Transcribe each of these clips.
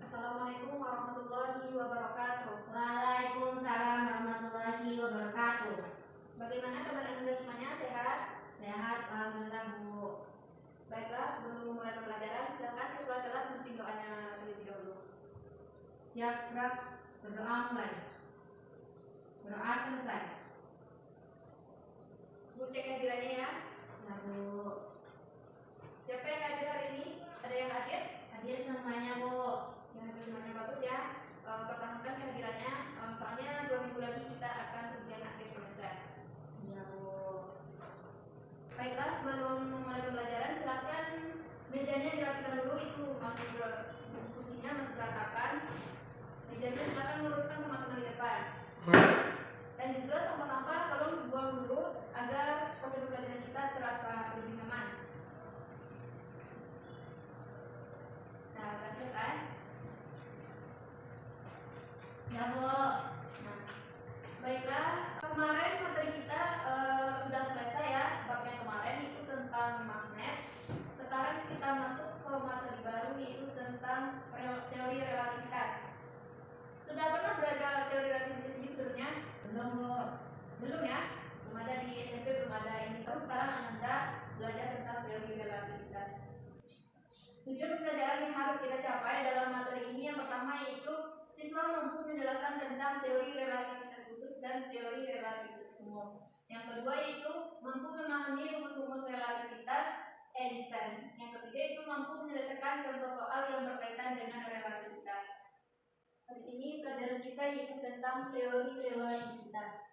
Assalamualaikum warahmatullahi wabarakatuh. Waalaikumsalam warahmatullahi wabarakatuh. Bagaimana kabar Anda semuanya? Sehat? Sehat, alhamdulillah Bu. Baiklah, sebelum memulai pembelajaran, silakan ketua kelas memimpin doanya terlebih dahulu. Siap gerak, berdoa mulai. Berdoa selesai. Bu, cek hadirannya ya. Ya Bu. Siapa yang hadir hari ini? Ada yang hadir? Hadir semuanya Bu. Yang hadir semuanya bagus ya. Pertahankan kehadirannya, soalnya 2 minggu lagi kita akan ujian akhir semester. Ya Bu. Baiklah, sebelum memulai pembelajaran, silakan mejanya dirapikan dulu. Itu masih kursinya masih berantakan. Mejanya silakan luruskan sama teman di depan. Dan juga sampah-sampah tolong dibuang dulu agar proses pembelajaran kita terasa lebih nyaman. Nah, sudah selesai? Ya Bu. Nah, baiklah, kemarin materi kita sudah selesai ya. Bab yang kemarin itu tentang magnet. Sekarang kita masuk ke materi baru, yaitu tentang teori relativitas. Sudah pernah belajar teori relativitas ini sebelumnya? Belum Bu. Belum ya? Belum ada di SMP, belum ada ini. Terus sekarang Anda belajar tentang teori relativitas. Tujuan pembelajaran yang harus kita capai dalam materi ini yang pertama yaitu siswa mampu menjelaskan tentang teori relativitas khusus dan teori relativitas umum. Yang kedua yaitu mampu memahami rumus-rumus relativitas Einstein. Yang ketiga itu mampu menyelesaikan contoh soal yang berkaitan dengan relativitas. Hari ini pelajaran kita yaitu tentang teori relativitas.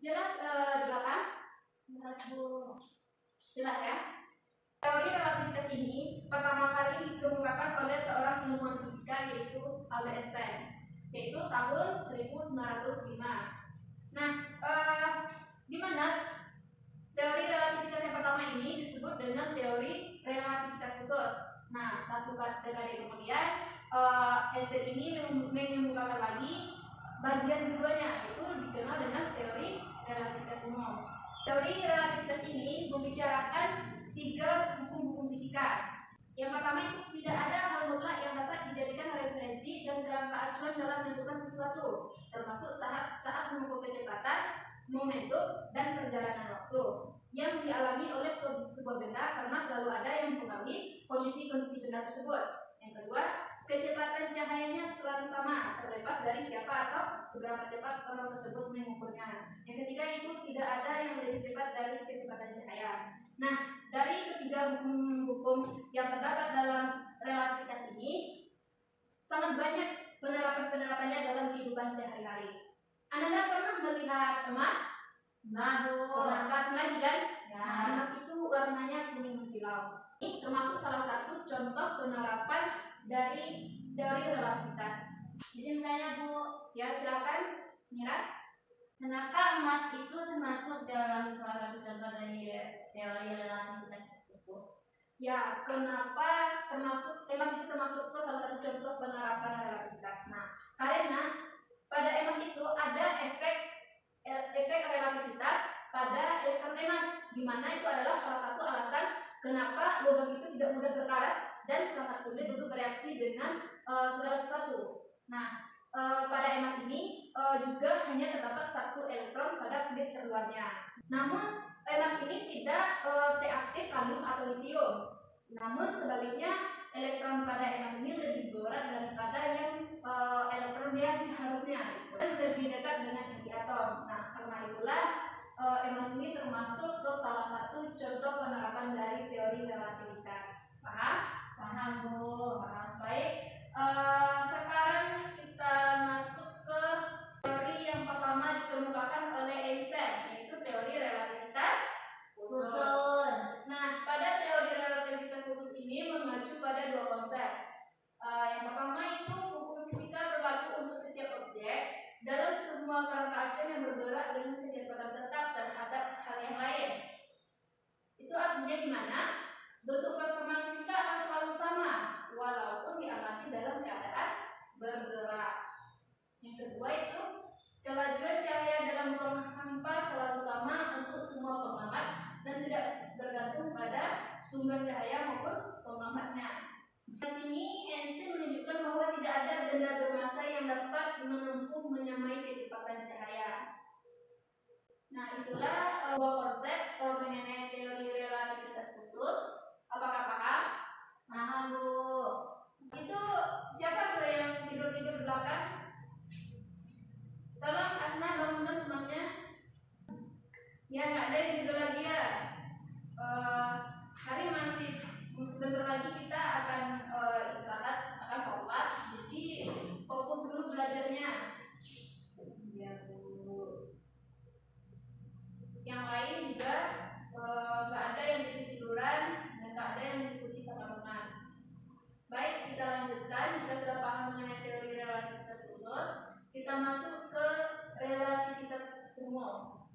Jelas di belakang? Jelas Bu. Jelas ya? Teori relativitas ini pertama kali dikemukakan oleh seorang ilmuwan fisika yaitu Albert Einstein, yaitu tahun 1905. Nah, di mana teori relativitas yang pertama ini disebut dengan teori relativitas khusus. Nah, satu dekade kemudian Einstein ini mengemukakan lagi bagian keduanya, yaitu dikenal dengan teori relativitas umum. Teori relativitas ini membicarakan 3 hukum-hukum fisika. Yang pertama itu tidak ada hal mutlak yang dapat dijadikan referensi dan kerangka acuan dalam menentukan sesuatu, termasuk saat mengukur kecepatan, momentum, dan perjalanan waktu yang dialami oleh sebuah benda karena selalu ada yang mempengaruhi kondisi-kondisi benda tersebut. Yang kedua, kecepatan cahayanya selalu sama, terlepas dari siapa atau seberapa cepat orang tersebut mengukurnya. Yang ketiga itu tidak ada yang lebih cepat dari kecepatan cahaya. Nah, dari ketiga hukum yang terdapat dalam relativitas ini sangat banyak penerapannya dalam kehidupan sehari-hari. Anda pernah melihat emas? Nah Bu. Nah, kasih lagi kan? Ya. Nah, emas itu warnanya kuning mengkilau. Ini termasuk salah satu contoh penerapan dari teori relativitas. Izin tanya Bu. Ya, silakan, Mira. Kenapa emas itu termasuk dalam salah satu contoh dari teori relativitas tersebut? Ya, kenapa emas itu termasuk ke salah satu contoh penerapan relativitas? Nah, karena pada emas itu ada efek relativitas pada elektron emas, di mana itu adalah salah satu alasan kenapa logam itu tidak mudah berkarat dan sangat sulit untuk bereaksi dengan segala sesuatu. Nah, pada emas ini juga hanya terdapat 1 elektron pada kulit terluarnya. Namun emas ini tidak seaktif kalium atau litium. Namun sebaliknya elektron pada emas ini lebih berat daripada yang elektron yang seharusnya dan lebih dekat dengan inti atom. Nah, karena itulah emas ini termasuk ke salah satu contoh penerapan dari teori relativitas. Paham? Paham Bu. Paham. Baik. Sekarang kita masuk ke teori yang pertama dikemukakan oleh Einstein, yaitu teori relativitas khusus. Nah, pada teori relativitas khusus ini mengacu pada 2 konsep. Yang pertama itu hukum fisika berlaku untuk setiap objek dalam semua kerangka acuan yang bergerak dengan kecepatan tetap terhadap hal yang lain. Itu artinya gimana? Bentuk persamaan fisika akan selalu sama walaupun diamati dalam keadaan bergerak. Yang kedua itu kelajuan cahaya dalam ruang hampa selalu sama untuk semua pengamat dan tidak bergantung pada sumber cahaya maupun pengamatnya. Di sini Einstein menunjukkan bahwa tidak ada benda bermassa yang dapat menempuh menyamai kecepatan cahaya. Nah, itulah dua konsep mengenai teori relativitas khusus. Apakah paham? Paham, Bu. Itu siapa tuh yang tidur-tidur di belakang? Tolong Asna bangunkan temannya. Ya, nggak ada yang tidur lagi ya. Hari masih sebentar lagi kita akan istirahat, akan sholat. Jadi fokus dulu belajarnya. Ya, Bu. Yang lain juga nggak ada yang tidur-tiduran dan nggak ada yang diskusi sama teman. Baik, kita lanjutkan. Jika sudah paham mengenai teori relativitas khusus, kita masuk ke relativitas umum.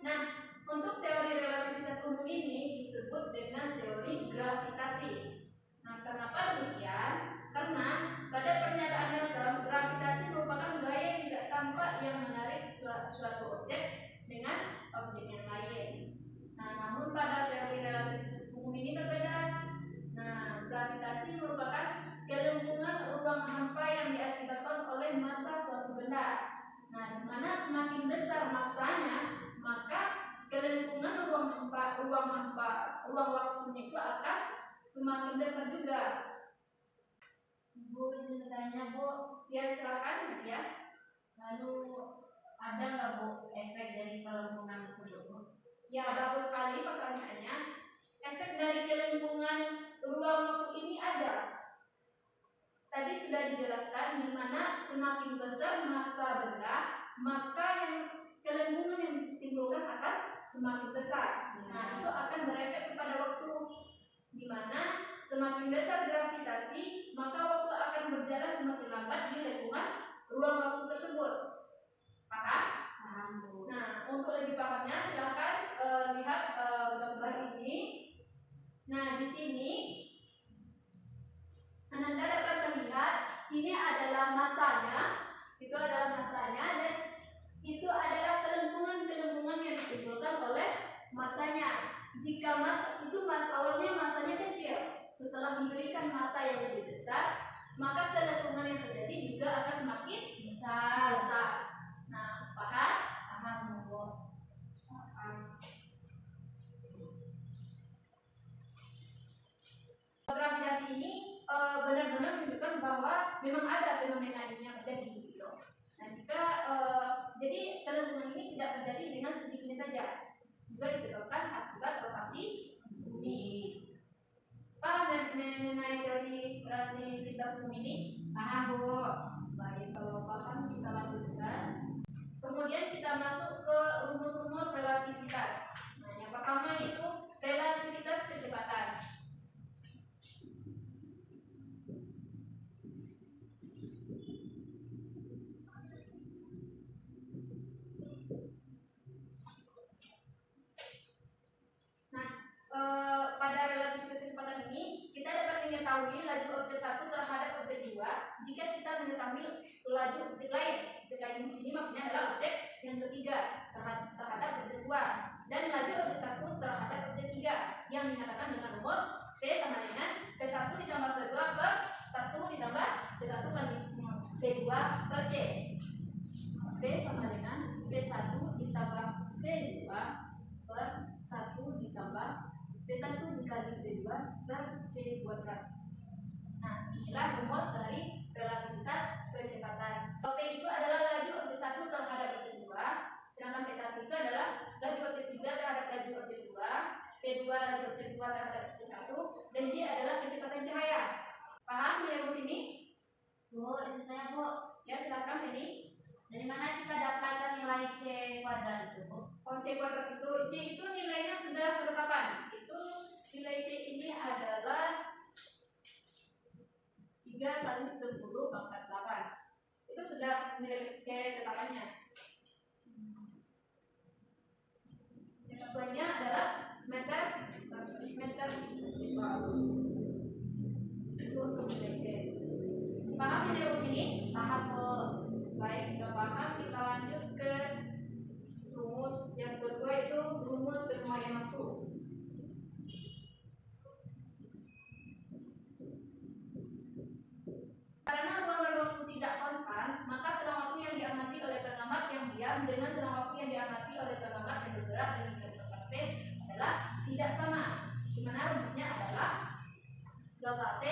Nah, untuk teori relativitas umum ini disebut dengan teori gravitasi. Nah, kenapa demikian? Karena pada pernyataan Newton, gravitasi merupakan gaya yang tidak tampak yang menarik suatu objek dengan objek yang lain. Nah, namun pada teori relativitas umum ini berbeda. Nah, gravitasi merupakan kelengkungan ruang hampa yang diakibatkan oleh massa suatu benda. Nah, di mana semakin besar massanya, maka kelengkungan ruang waktunya itu akan semakin besar juga. Bu, izin bertanya, Bu. Ya, silakan ya. Lalu ada nggak, Bu, efek dari kelengkungan tersebut, Bu? Ya, bagus sekali pertanyaannya. Efek dari kelengkungan ruang waktu ini ada. Tadi sudah dijelaskan di mana semakin besar massa benda, maka yang kelengkungan yang ditimbulkan akan semakin besar. Nah, itu akan berefek kepada waktu, di mana semakin besar gravitasi, maka waktu akan berjalan semakin lambat di lingkungan ruang waktu tersebut. Paham? Paham, Bu. Nah, untuk lebih pahamnya silahkan lihat gambar ini. Nah, di sini Anda dapat melihat ini adalah massanya, itu adalah massanya, dan itu adalah kelengkungan yang ditimbulkan oleh massanya. Jika awalnya massanya kecil, setelah diberikan massa yang lebih besar, maka kelengkungan yang terjadi juga akan semakin besar. Nah, paham? Paham, Bu. Gravitasi ini benar-benar menunjukkan bahwa memang ada fenomena ini yang terjadi gitu. Nah, jika jadi kelengkungan ini tidak terjadi dengan sedikitnya saja, juga disebabkan akibat rotasi bumi. Paham mengenai teori relativitas umum ini? Paham, Bu. Baik, kalau paham kita lanjutkan. Kemudian kita masuk ke rumus-rumus relativitas. Nah, yang pertama itu relativitas kecepatan. Pada relativitas kecepatan ini kita dapat mengetahui laju objek satu terhadap objek dua jika kita mengetahui laju objek lain. Objek lain di sini maksudnya adalah objek yang ketiga terhadap objek dua, dan laju objek satu terhadap objek tiga yang dinyatakan dengan rumus V sama dengan V1 ditambah V2 per 1 ditambah V1 kali V2 per C. V sama dengan V1 ditambah V2 per 1 ditambah V1 dikali V2 per C kuadrat. Nah, inilah rumus dari relativitas kecepatan. V itu adalah laju objek 1 terhadap objek 2, sedangkan V1 itu adalah laju objek 3 terhadap laju objek 2, V2 laju objek 2 terhadap objek 1, dan C adalah kecepatan cahaya. Paham nilai rumus ini? Bu, izin tanya, Bu. Ya, silakan ini. Dari mana kita dapatkan nilai C kuadrat itu, Bu? C kuadrat itu, C itu nilainya sudah ketetapan. Itu nilai C ini adalah 3 kali 10 pangkat 8. Itu sudah nilai ketetapannya. Yang satuannya adalah meter per meter sektor. Itu untuk nilai C. Paham nilai rumus ini? Paham, Bu. Baik, jika paham, kita lanjut ke rumus yang kedua, itu rumus penyuaian nafsu. Karena ruang dan waktu tidak konstan, maka selang waktu yang diamati oleh pengamat yang diam dengan selang waktu yang diamati oleh pengamat yang bergerak dengan kecepatan v adalah tidak sama. Di mana rumusnya adalah delta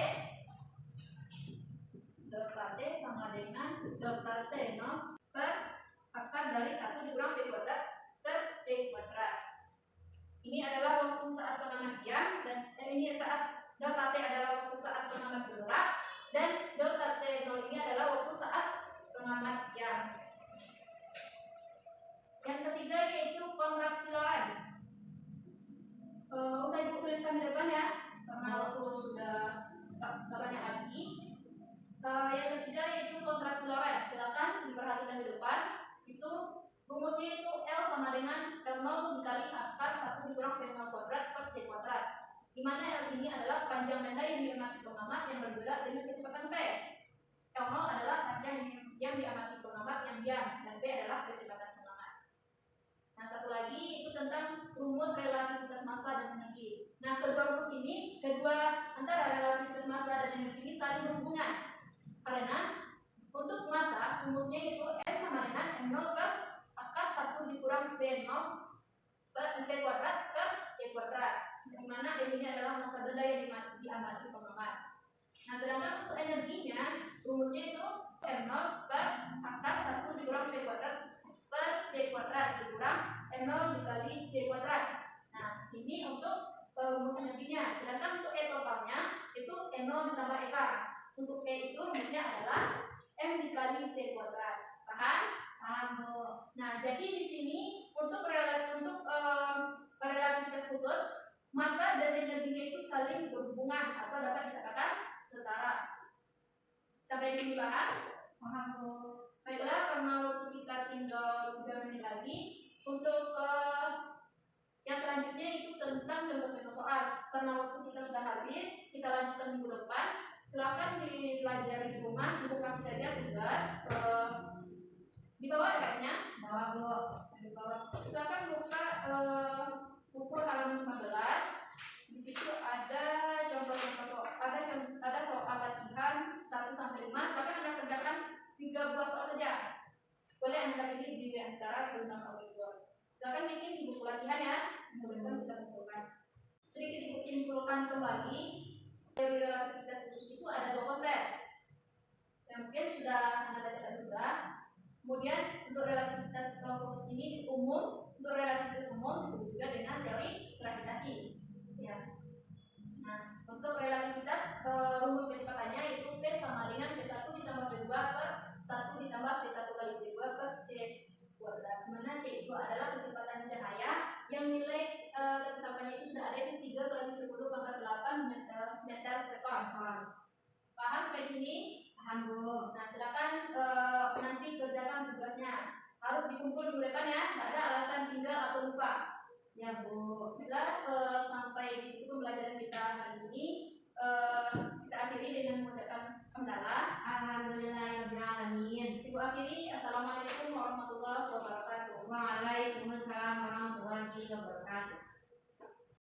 t sama dengan delta t0 per akar dari 1 dikurang v kuadrat per c kuadrat. Ini adalah waktu saat pengamat diam, dan ini saat delta t adalah waktu saat pengamat bergerak, dan delta t0 ini adalah waktu saat pengamat diam. Yang ketiga yaitu kontraksi Lorentz. Usai ibu tuliskan di depan ya, karena waktu sudah gak banyak lagi. Yang ketiga yaitu kontraksi Lorentz. Silakan diperhatikan di depan. Itu rumusnya itu L sama dengan L0 dikali akar 1 dikurang V0 kuadrat per C kuadrat, di mana L ini adalah panjang benda yang diamati pengamat yang bergerak dengan kecepatan V. L0 adalah panjang yang diamati pengamat yang diam, dan V adalah kecepatan pengamat. Nah, satu lagi itu tentang rumus relativitas massa dan energi. Nah, kedua rumus ini, antara relativitas massa dan energi ini saling berhubungan. Karena untuk massa, rumusnya itu M sama dengan M0 per akar 1 dikurang V0 per V kuadrat per C kuadrat, di mana M ini adalah massa benda yang diamati pengamat. Nah, sedangkan untuk energinya, rumusnya itu M0 per akar 1 dikurang V kuadrat per C kuadrat dikurang M0 dikali C kuadrat. Nah, ini untuk rumus energinya. Sedangkan untuk E totalnya, itu M0 ditambah EK. Untuk E itu rumusnya adalah M dikali C kuadrat. Paham? Paham, Bu. Nah, jadi di sini untuk relativitas khusus, massa dan energinya itu saling berhubungan atau dapat dikatakan setara. Sampai di sini paham? Paham, Bu. Baiklah, karena waktu kita tinggal 3 menit lagi, untuk yang selanjutnya itu tentang contoh-contoh soal. Karena waktu kita sudah habis, kita lanjutkan minggu depan. Silakan dipelajari di rumah, ibu kasih saja tugas. Di bawah ada guysnya? Bawah, Bu. Di bawah. Silakan buka buku halaman 19. Di situ ada contoh-contoh soal. Ada soal latihan 1 sampai 5. Silakan Anda kerjakan 3 buah soal saja. Boleh Anda pilih di antara 5 soal itu. Silakan bikin di buku latihan ya. Kemudian kita kumpulkan. Sedikit ibu simpulkan kembali. Teori relativitas khusus itu ada 2 konsep yang mungkin sudah Anda baca juga. Kemudian untuk relativitas khusus ini umum, untuk relativitas umum disebut juga dengan teori gravitasi. Ya. Nah, untuk relativitas rumus kecepatannya itu V sama dengan V1 ditambah V2 per 1 ditambah V1 kali V2 per C kuadrat. Dimana C itu adalah kecepatan cahaya yang nilai ketetapannya itu sudah ada itu 3 kali 10 pangkat 8 meter sekon. Paham sampai sini? Paham, Bu. Nah, silakan nanti kerjakan tugasnya. Harus dikumpul minggu depan ya. Tidak ada alasan tinggal atau lupa. Ya, Bu. Baiklah, sampai di situ pembelajaran kita hari ini. Kita akhiri dengan mengucapkan hamdalah. Alhamdulillahirobbilalamin. Ibu akhiri. Assalamualaikum warahmatullahi wabarakatuh. Waalaikumsalam warahmatullahi wabarakatuh.